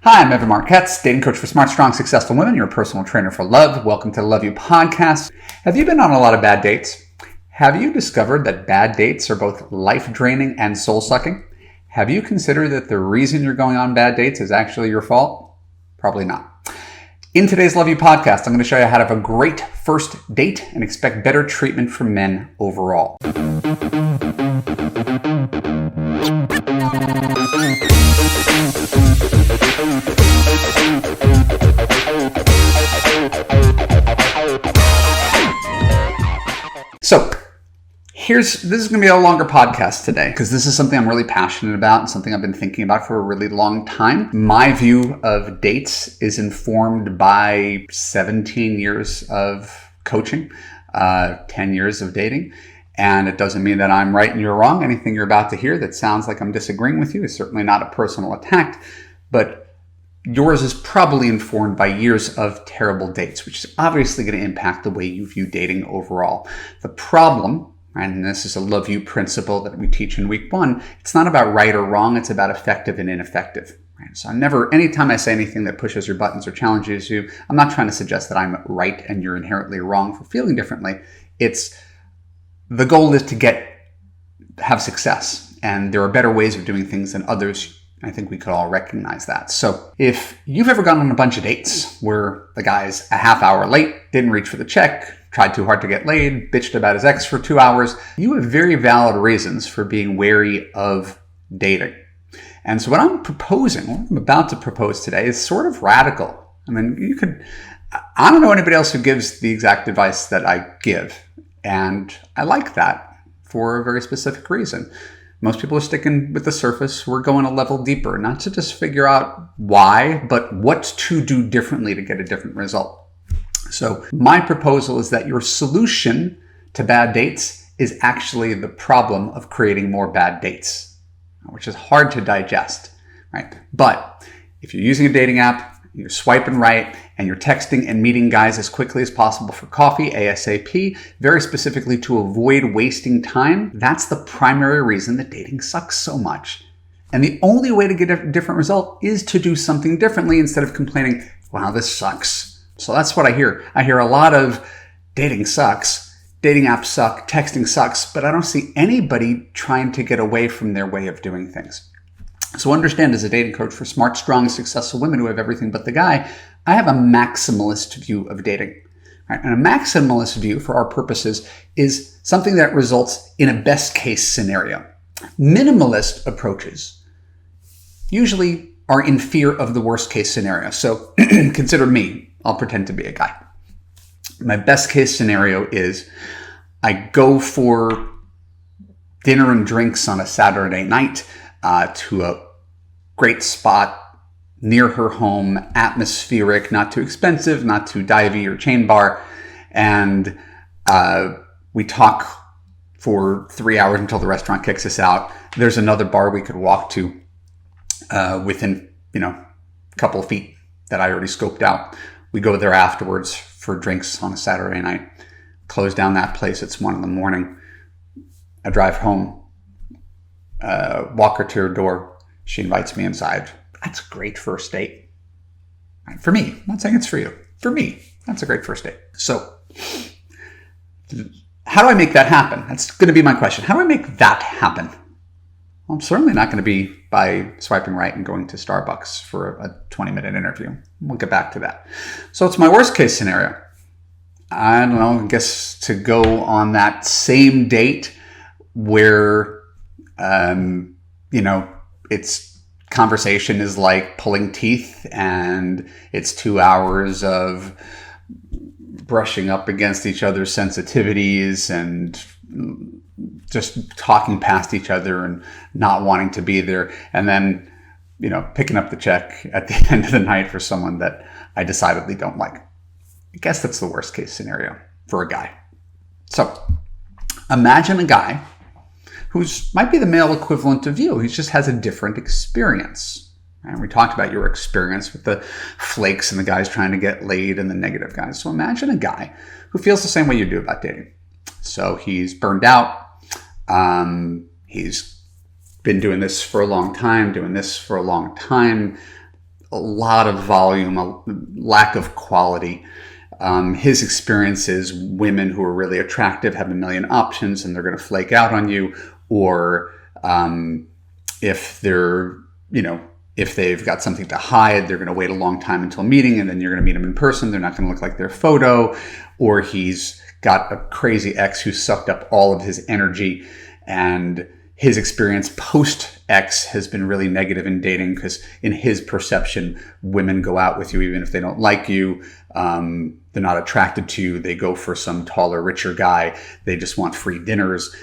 Hi, I'm Marc, Katz, dating coach for smart, strong, successful women. You're a personal trainer for love. Welcome to the Love You podcast. Have you been on a lot of bad dates? Have you discovered that bad dates are both life-draining and soul-sucking? Have you considered that the reason you're going on bad dates is actually your fault? Probably not. In today's Love You podcast, I'm going to show you how to have a great first date and expect better treatment from men overall. So this is going to be a longer podcast today because this is something I'm really passionate about and something I've been thinking about for a really long time. My view of dates is informed by 17 years of coaching, 10 years of dating. And it doesn't mean that I'm right and you're wrong. Anything you're about to hear that sounds like I'm disagreeing with you is certainly not a personal attack, but yours is probably informed by years of terrible dates, which is obviously going to impact the way you view dating overall. The problem, and this is a Love You principle that we teach in week 1, it's not about right or wrong, it's about effective and ineffective. Right? So anytime I say anything that pushes your buttons or challenges you, I'm not trying to suggest that I'm right and you're inherently wrong for feeling differently. The goal is to have success, and there are better ways of doing things than others. I think we could all recognize that. So if you've ever gone on a bunch of dates where the guy's a half hour late, didn't reach for the check, tried too hard to get laid, bitched about his ex for 2 hours, you have very valid reasons for being wary of dating. And so what I'm about to propose today is sort of radical. I mean, I don't know anybody else who gives the exact advice that I give. And I like that for a very specific reason. Most people are sticking with the surface. We're going a level deeper, not to just figure out why, but what to do differently to get a different result. So my proposal is that your solution to bad dates is actually the problem of creating more bad dates, which is hard to digest, right? But if you're using a dating app, you're swiping right, and you're texting and meeting guys as quickly as possible for coffee, ASAP, very specifically to avoid wasting time, that's the primary reason that dating sucks so much. And the only way to get a different result is to do something differently instead of complaining, wow, this sucks. So that's what I hear. I hear a lot of dating sucks, dating apps suck, texting sucks, but I don't see anybody trying to get away from their way of doing things. So understand, as a dating coach for smart, strong, successful women who have everything but the guy, I have a maximalist view of dating. Right? And a maximalist view, for our purposes, is something that results in a best case scenario. Minimalist approaches usually are in fear of the worst case scenario. So consider me. I'll pretend to be a guy. My best case scenario is I go for dinner and drinks on a Saturday night to a great spot near her home, atmospheric, not too expensive, not too divey or chain bar. And we talk for 3 hours until the restaurant kicks us out. There's another bar we could walk to within, a couple of feet that I already scoped out. We go there afterwards for drinks on a Saturday night. Close down that place. It's 1 a.m. I drive home. Walk her to her door. She invites me inside. That's a great first date. Right? For me, I'm not saying it's for you. For me, that's a great first date. So how do I make that happen? That's going to be my question. How do I make that happen? Well, I'm certainly not going to be by swiping right and going to Starbucks for a 20-minute interview. We'll get back to that. So it's my worst case scenario. I don't know, I guess to go on that same date where it's conversation is like pulling teeth, and it's 2 hours of brushing up against each other's sensitivities and just talking past each other and not wanting to be there. And then, picking up the check at the end of the night for someone that I decidedly don't like. I guess that's the worst case scenario for a guy. So imagine a guy might be the male equivalent of you. He just has a different experience. And we talked about your experience with the flakes and the guys trying to get laid and the negative guys. So imagine a guy who feels the same way you do about dating. So he's burned out. He's been doing this for a long time. a lot of volume, a lack of quality. His experience is women who are really attractive have a million options and they're going to flake out on you. Or if they're, if they've got something to hide, they're going to wait a long time until meeting, and then you're going to meet them in person. They're not going to look like their photo. Or he's got a crazy ex who sucked up all of his energy, and his experience post-ex has been really negative in dating because in his perception, women go out with you even if they don't like you. They're not attracted to you. They go for some taller, richer guy. They just want free dinners.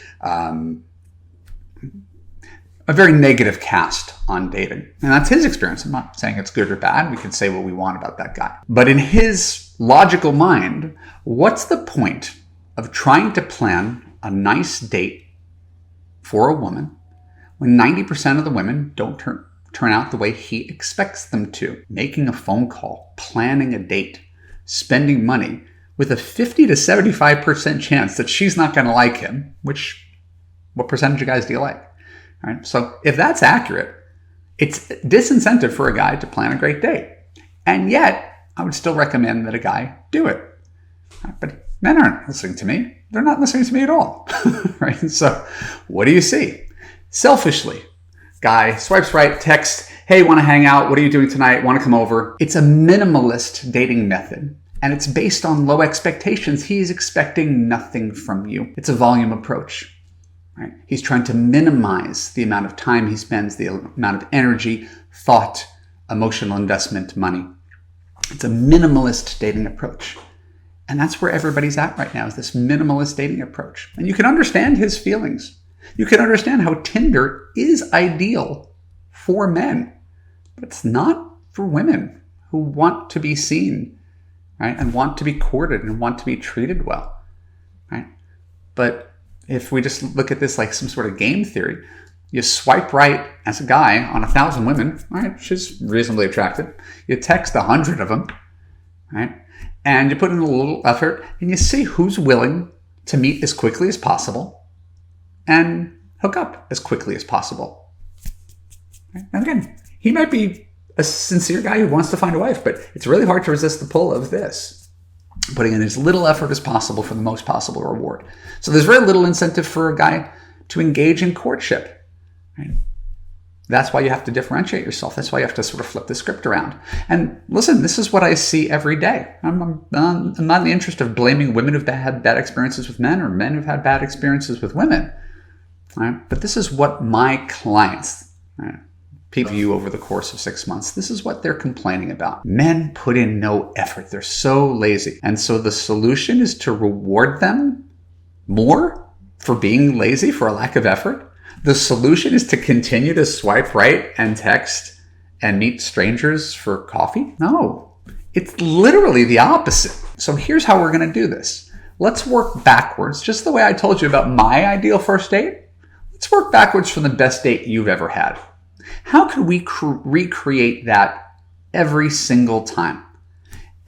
A very negative cast on dating. And that's his experience. I'm not saying it's good or bad. We can say what we want about that guy. But in his logical mind, what's the point of trying to plan a nice date for a woman when 90% of the women don't turn out the way he expects them to? Making a phone call, planning a date, spending money with a 50 to 75% chance that she's not going to like him, what percentage of guys do you like? All right. So if that's accurate, it's disincentive for a guy to plan a great date. And yet, I would still recommend that a guy do it. But men aren't listening to me. They're not listening to me at all. Right? So what do you see? Selfishly, guy swipes right, text, hey, want to hang out? What are you doing tonight? Want to come over? It's a minimalist dating method. And it's based on low expectations. He's expecting nothing from you. It's a volume approach. Right? He's trying to minimize the amount of time he spends, the amount of energy, thought, emotional investment, money. It's a minimalist dating approach. And that's where everybody's at right now, is this minimalist dating approach. And you can understand his feelings. You can understand how Tinder is ideal for men, but it's not for women who want to be seen, right? And want to be courted and want to be treated well, right? But if we just look at this like some sort of game theory, you swipe right as a guy on 1,000 women, right? She's reasonably attractive. You text 100 of them, right? And you put in a little effort and you see who's willing to meet as quickly as possible and hook up as quickly as possible. Right? And again, he might be a sincere guy who wants to find a wife, but it's really hard to resist the pull of this. Putting in as little effort as possible for the most possible reward. So there's very little incentive for a guy to engage in courtship. Right? That's why you have to differentiate yourself. That's why you have to sort of flip the script around. And listen, this is what I see every day. I'm not in the interest of blaming women who've had bad experiences with men or men who've had bad experiences with women. Right? But this is what my clients, people view over the course of 6 months. This is what they're complaining about. Men put in no effort. They're so lazy. And so the solution is to reward them more for being lazy, for a lack of effort. The solution is to continue to swipe right and text and meet strangers for coffee. No, it's literally the opposite. So here's how we're going to do this. Let's work backwards, just the way I told you about my ideal first date. Let's work backwards from the best date you've ever had. How can we recreate that every single time?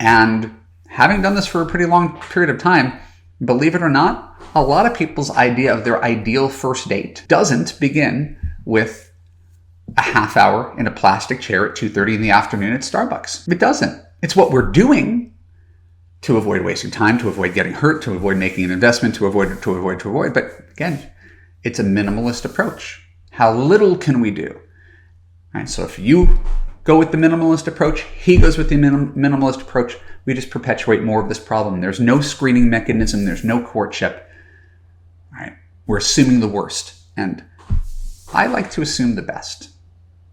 And having done this for a pretty long period of time, believe it or not, a lot of people's idea of their ideal first date doesn't begin with a half hour in a plastic chair at 2:30 in the afternoon at Starbucks. It doesn't. It's what we're doing to avoid wasting time, to avoid getting hurt, to avoid making an investment, to avoid. But again, it's a minimalist approach. How little can we do? Right, so if you go with the minimalist approach, he goes with the minimalist approach, we just perpetuate more of this problem. There's no screening mechanism. There's no courtship. Right? We're assuming the worst. And I like to assume the best.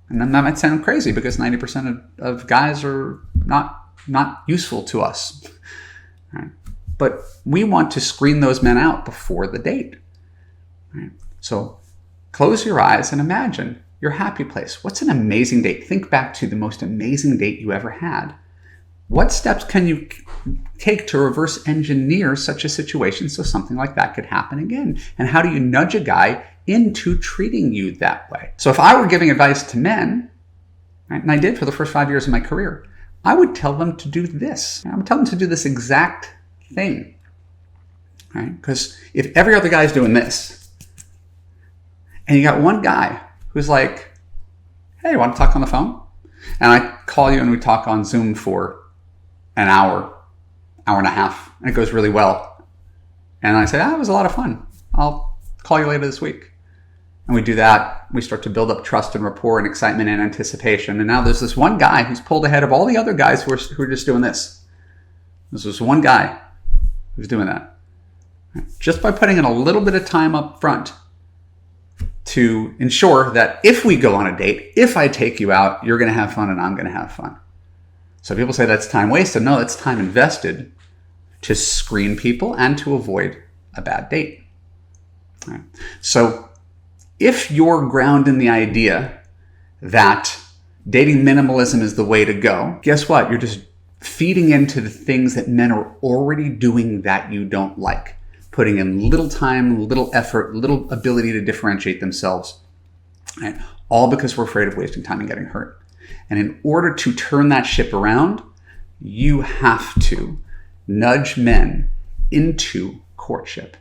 And then that might sound crazy because 90% of guys are not useful to us. Right? But we want to screen those men out before the date. Right? So close your eyes and imagine your happy place. What's an amazing date? Think back to the most amazing date you ever had. What steps can you take to reverse engineer such a situation so something like that could happen again? And how do you nudge a guy into treating you that way? So if I were giving advice to men, right, and I did for the first 5 years of my career, I would tell them to do this. I would tell them to do this exact thing. Right? Because if every other guy's doing this, and you got one guy who's like, hey, want to talk on the phone? And I call you and we talk on Zoom for an hour and a half, and it goes really well. And I say, it was a lot of fun. I'll call you later this week. And we do that. We start to build up trust and rapport and excitement and anticipation. And now there's this one guy who's pulled ahead of all the other guys who are just doing this. There's this one guy who's doing that. Just by putting in a little bit of time up front to ensure that if we go on a date, if I take you out, you're going to have fun and I'm going to have fun. So people say that's time wasted. No, that's time invested to screen people and to avoid a bad date. Right. So if you're grounded in the idea that dating minimalism is the way to go, guess what? You're just feeding into the things that men are already doing that you don't like. Putting in little time, little effort, little ability to differentiate themselves. Right? All because we're afraid of wasting time and getting hurt. And in order to turn that ship around, you have to nudge men into courtship.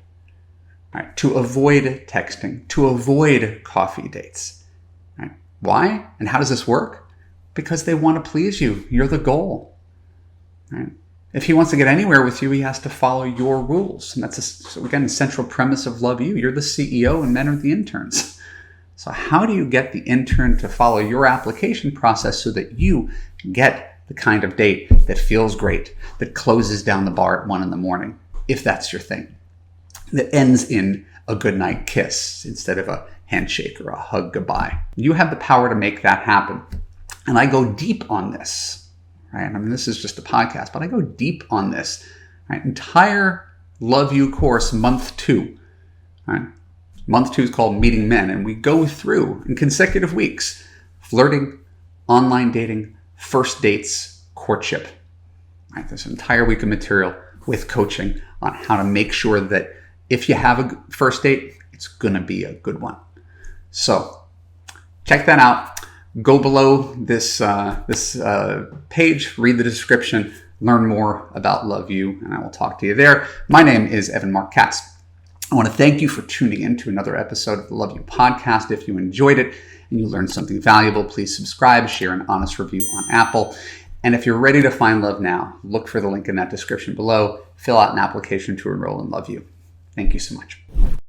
Right, to avoid texting, to avoid coffee dates. Right? Why? And how does this work? Because they want to please you. You're the goal. Right? If he wants to get anywhere with you, he has to follow your rules. And that's, again, the central premise of Love You. You're the CEO and men are the interns. So how do you get the intern to follow your application process so that you get the kind of date that feels great, that closes down the bar at 1 a.m, if that's your thing? That ends in a goodnight kiss instead of a handshake or a hug goodbye. You have the power to make that happen. And I go deep on this, right? I mean, this is just a podcast, but I go deep on this. Right? Entire Love You course, month 2. Right? Month 2 is called Meeting Men, and we go through in consecutive weeks, flirting, online dating, first dates, courtship. Right? There's an entire week of material with coaching on how to make sure that if you have a first date, it's going to be a good one. So check that out. Go below this page, read the description, learn more about Love You, and I will talk to you there. My name is Marc Katz. I want to thank you for tuning in to another episode of the Love You podcast. If you enjoyed it and you learned something valuable, please subscribe, share an honest review on Apple. And if you're ready to find love now, look for the link in that description below. Fill out an application to enroll in Love You. Thank you so much.